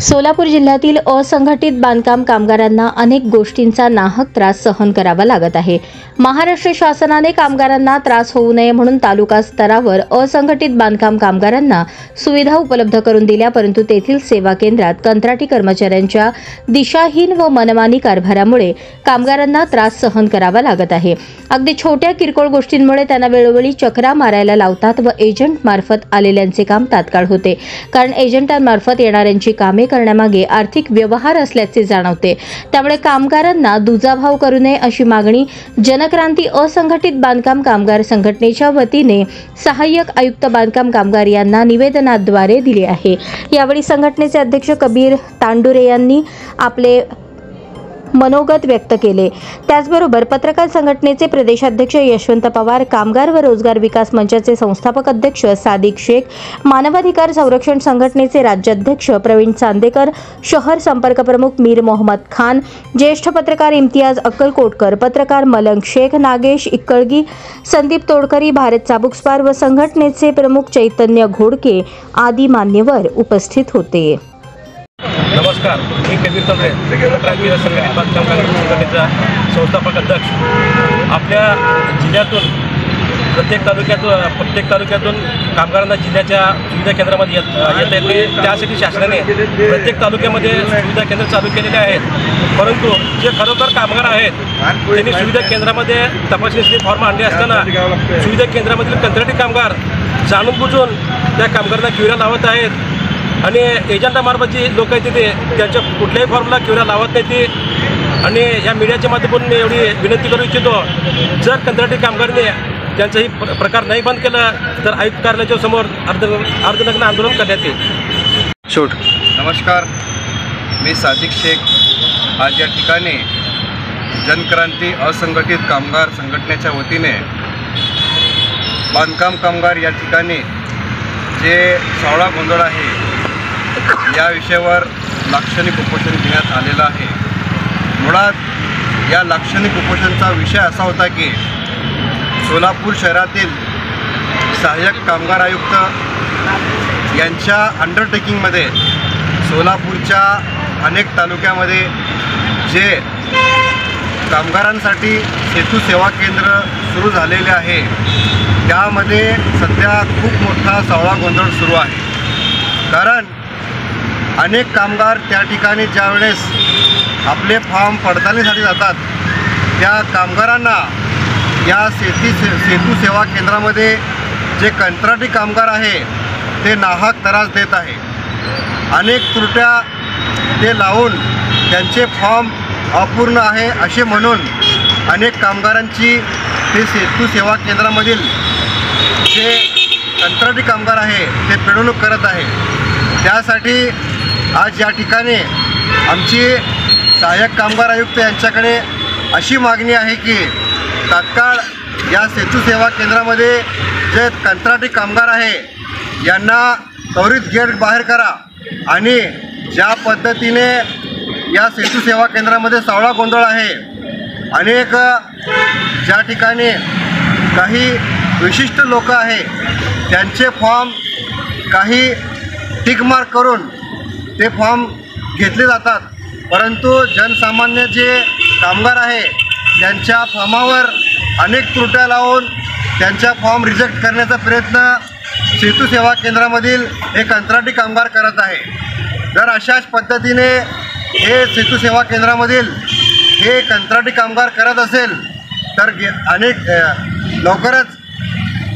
सोलापूर जिल्ह्यातील असंघटित बांधकाम कामगारांना अनेक गोष्टींचा नाहक त्रास सहन करावा लागत आहे। महाराष्ट्र शासनाने कामगारांना त्रास होऊ नये म्हणून तालुका स्तरावर असंघटित बांधकाम कामगारांना सुविधा उपलब्ध करून दिल्या, परंतु तेथील सेवा केंद्रात कंत्राटी कर्मचाऱ्यांच्या दिशाहीन व मनमानी कारभारामुळे कामगारांना त्रास सहन करावा लागत आहे। अगदी छोट्या किरकोळ गोष्टींमुळे त्यांना वेळोवेळी चक्रा मारायला लावतात व एजंट मार्फत आलेल्यांचे काम तात्काळ होते, कारण एजंटांमार्फत येणाऱ्यांची कामे करण्यामागे आर्थिक व्यवहार असल्याचे जाणवते। त्यामुळे कामगारांना दुजाभाव करू नये अशी मागणी जनक्रांती असंघटित बांधकाम कामगार संघटनेच्या वतीने सहाय्यक आयुक्त बांधकाम कामगार यांना निवेदनाद्वारे दिली आहे। यावेळी संघटनेचे अध्यक्ष कबीर तांडुरे यांनी आपले मनोगत व्यक्त केले। त्याचबरोबर पत्रकार संघटनेचे प्रदेशाध्यक्ष यशवंत पवार, कामगार व रोजगार विकास मंचाचे संस्थापक अध्यक्ष सादिक शेख, मानवाधिकार संरक्षण संघटनेचे राज्याध्यक्ष प्रवीण चांदेकर, शहर संपर्क प्रमुख मीर मोहम्मद खान, ज्येष्ठ पत्रकार इम्तियाज अक्कलकोटकर, पत्रकार मलंग शेख, नागेश इक्कळगी, संदीप तोडकरी, भारत चाबुकस्वार व संघटनेचे प्रमुख चैतन्य घोडके आदी मान्यवर उपस्थित होते। नमस्कार, मी कबीर तांडुरे, जनक्रांती असंघटित बांधकाम कामगार संघटनेचा संस्थापक अध्यक्ष। आपल्या जिल्ह्यातून प्रत्येक तालुक्यातून कामगारांना जिल्ह्याच्या सुविधा केंद्रामध्ये येता येते। त्यासाठी शासनाने प्रत्येक तालुक्यामध्ये सुविधा केंद्र चालू केलेले आहेत, परंतु जे खरोखर कामगार आहेत त्यांनी सुविधा केंद्रामध्ये तपासणीचे फॉर्म आणले असताना सुविधा केंद्रामधील कंत्राटी कामगार जाणून बुजून त्या कामगारांना क्युऱ्या लावत आहेत आणि एजंटामार्फत जी लोक आहेत ते त्यांच्या कुठल्याही फॉर्मला क्युऱ्या लावत नाही ती। आणि या मीडियाच्या माध्यमातून मी एवढी विनंती करू इच्छितो, जर कंत्राटी कामगारांनी त्यांचाही प्रकार नाही बंद केला तर आयुक्त कार्यालयाच्या समोर अर्धनग्न आंदोलन करण्यात येईल। शूट। नमस्कार, मी सादिक शेख आज या ठिकाणी जनक्रांती असंघटित कामगार संघटनेच्या वतीने बांधकाम कामगार या ठिकाणी जे सावळा गोंधळ आहे या विषयावर लाक्षणिक उपोषण घेण्यात आलेलं आहे। मुळात या लाक्षणिक उपोषणाचा विषय असा होता की सोलापूर शहरातील सहाय्यक कामगार आयुक्त यांच्या अंडरटेकिंगमध्ये सोलापूरच्या अनेक तालुक्यामध्ये जे कामगारांसाठी सेतू सेवा केंद्र सुरू झालेले आहे त्यामध्ये सध्या खूप मोठा सावळा गोंधळ सुरू आहे। कारण अनेक कामगार त्या ठिकाणी ज्यावेळेस आपले फॉर्म पडताळणीसाठी जातात त्या कामगारांना या सेतू सेवा केंद्रामध्ये जे कंत्राटी कामगार आहे ते नाहक त्रास देत आहे। अनेक त्रुट्या ते लावून त्यांचे फॉर्म अपूर्ण आहे असे म्हणून अनेक कामगारांची ते सेतू सेवा केंद्रामधील जे कंत्राटी कामगार आहे ते पिळवणूक करत आहे। त्यासाठी आज या ठिकाणी आमची सहाय्यक कामगार आयुक्त यांच्याकडे अशी मागणी आहे की तात्काळ या सेतू सेवा केंद्रामध्ये जे कंत्राटी कामगार आहे यांना त्वरित गेट बाहेर करा आणि ज्या पद्धतीने या सेतू सेवा केंद्रामध्ये सावळा गोंधळ आहे, अनेक ज्या ठिकाणी काही विशिष्ट लोक आहे त्यांचे फॉर्म काही टिक मार्क करून ते फॉर्म घेतले जातात, परंतु जनसामान्य जे कामगार आहे त्यांच्या फॉर्मावर अनेक त्रुट्या लावून त्यांच्या फॉर्म रिजेक्ट करण्याचा प्रयत्न सेतू सेवा केंद्रामधील हे कंत्राटी कामगार करत आहे। जर अशाच पद्धतीने हे सेतू सेवा केंद्रामधील हे कंत्राटी कामगार करत असेल तर अनेक लवकरच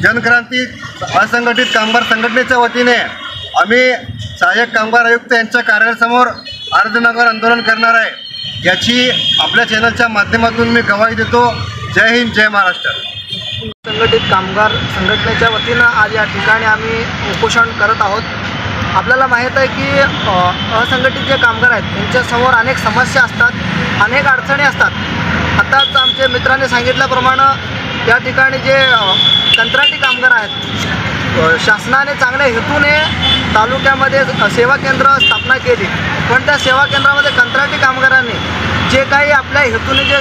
जनक्रांती असंघटित कामगार संघटनेच्या वतीने आम्ही सहाय्यक कामगार आयुक्त यांच्या कार्यालयासमोर अर्धनग्न आंदोलन करणार आहे। याची आपल्या चॅनलच्या माध्यमातून मी ग्वाही देतो। जय हिंद, जय महाराष्ट्र। संघटित कामगार संघटनेच्या वतीनं आज या ठिकाणी आम्ही उपोषण करत आहोत। आपल्याला माहीत आहे की असंघटित जे कामगार आहेत त्यांच्यासमोर अनेक समस्या असतात, अनेक अडचणी असतात। आताच आमच्या मित्रांनी सांगितल्याप्रमाणे या ठिकाणी जे कंत्राटी कामगार आहेत शासनाने चांगल्या हेतूने तालुक्यामध्ये सेवा केंद्र स्थापना केली, पण त्या सेवा केंद्रामध्ये कंत्राटी कामगारांनी जे काही आपल्या हेतूने जे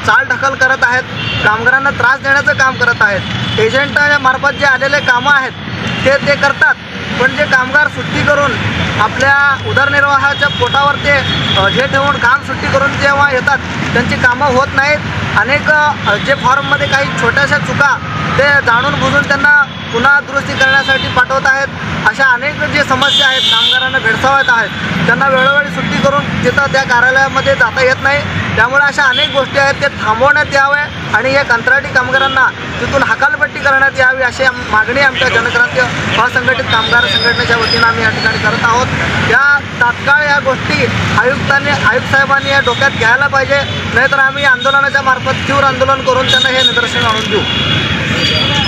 चालढकल करत आहेत, कामगारांना त्रास देण्याचं काम करत आहेत, एजंटामार्फत जे आलेले कामं आहेत ते करतात, पण जे कामगार सुट्टी करून आपल्या उदरनिर्वाहाच्या पोटावर ते हे ठेवून काम सुट्टी करून जेव्हा येतात त्यांची कामं होत नाहीत. अनेक जे फॉर्ममध्ये काही छोट्याशा चुका ते जाणून बुजून त्यांना पुन्हा दुरुस्ती करण्यासाठी पाठवत आहेत. अशा अनेक जे समस्या आहेत कामगारांना भेडसावत आहेत, त्यांना वेळोवेळी सुट्टी करून तिथं त्या कार्यालयामध्ये जाता येत नाही. त्यामुळे अशा अनेक गोष्टी आहेत ते थांबवण्यात यावे आणि या कंत्राटी कामगारांना तिथून हकालपट्टी करण्यात यावी अशी मागणी आमच्या जनक्रांती असंघटित कामगार संघटनेच्या वतीनं आम्ही या ठिकाणी करत आहोत. या तात्काळ या गोष्टी आयुक्त साहेबांनी या डोक्यात घ्यायला पाहिजे, नाहीतर आम्ही आंदोलनाच्या मार्फत तीव्र आंदोलन करून त्यांना हे निदर्शन आणून देऊ.